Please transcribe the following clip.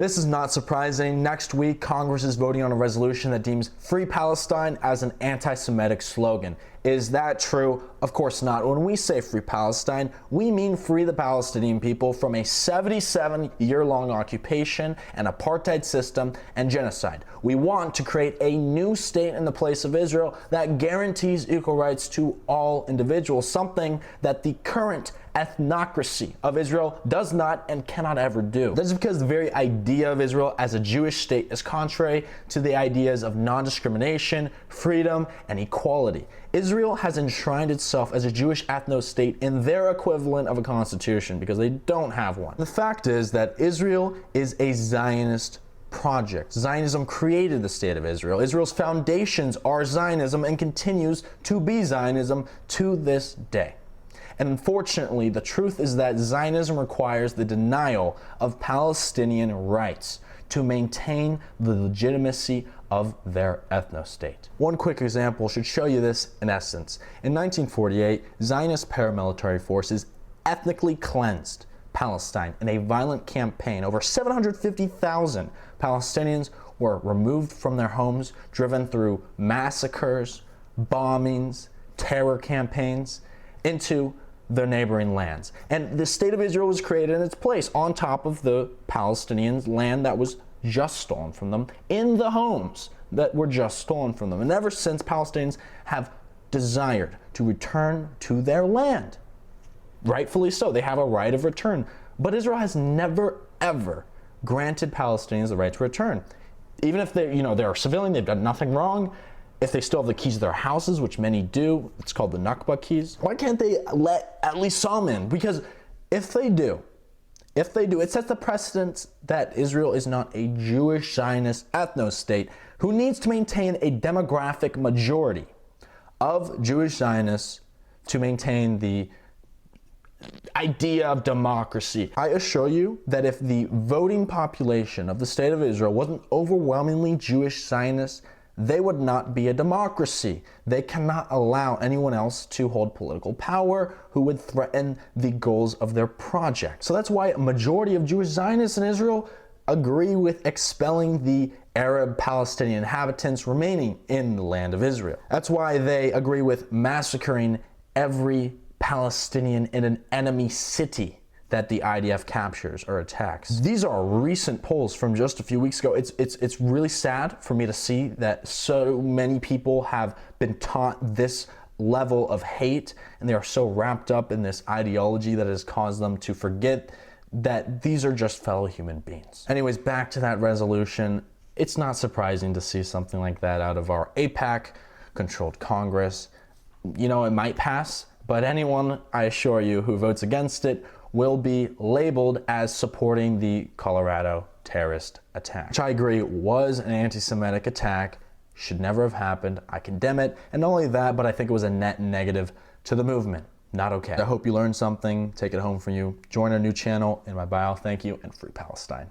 This is not surprising. Next week, Congress is voting on a resolution that deems Free Palestine as an anti-Semitic slogan. Is that true? Of course not. When we say Free Palestine, we mean free the Palestinian people from a 77-year-long occupation, an apartheid system, and genocide. We want to create a new state in the place of Israel that guarantees equal rights to all individuals, something that the current ethnocracy of Israel does not and cannot ever do. That's because the very idea of Israel as a Jewish state is contrary to the ideas of non-discrimination, freedom, and equality. Israel has enshrined itself as a Jewish ethno-state in their equivalent of a constitution because they don't have one. The fact is that Israel is a Zionist project. Zionism created the state of Israel. Israel's foundations are Zionism and continues to be Zionism to this day. And unfortunately, the truth is that Zionism requires the denial of Palestinian rights to maintain the legitimacy of their ethno-state. One quick example should show you this in essence. In 1948, Zionist paramilitary forces ethnically cleansed Palestine in a violent campaign. Over 750,000 Palestinians were removed from their homes, driven through massacres, bombings, terror campaigns into their neighboring lands. And the state of Israel was created in its place on top of the Palestinians' land that was just stolen from them, in the homes that were just stolen from them. And ever since, Palestinians have desired to return to their land. Rightfully so, they have a right of return. But Israel has never, ever granted Palestinians the right to return. Even if they're civilian, they've done nothing wrong. If they still have the keys to their houses, which many do, it's called the Nakba keys. Why can't they let at least some in? Because if they do, it sets the precedent that Israel is not a Jewish Zionist ethno-state who needs to maintain a demographic majority of Jewish Zionists to maintain the idea of democracy. I assure you that if the voting population of the state of Israel wasn't overwhelmingly Jewish Zionists, they would not be a democracy. They cannot allow anyone else to hold political power who would threaten the goals of their project. So that's why a majority of Jewish Zionists in Israel agree with expelling the Arab Palestinian inhabitants remaining in the land of Israel. That's why they agree with massacring every Palestinian in an enemy city that the IDF captures or attacks. These are recent polls from just a few weeks ago. It's really sad for me to see that so many people have been taught this level of hate, and they are so wrapped up in this ideology that has caused them to forget that these are just fellow human beings. Anyways, back to that resolution. It's not surprising to see something like that out of our AIPAC-controlled Congress. You know, it might pass, but anyone, I assure you, who votes against it will be labeled as supporting the Colorado terrorist attack, which I agree was an anti-Semitic attack, should never have happened. I condemn it, and not only that, but I think it was a net negative to the movement. Not okay. I hope you learned something, take it home for you. Join our new channel in my bio. Thank you, and Free Palestine.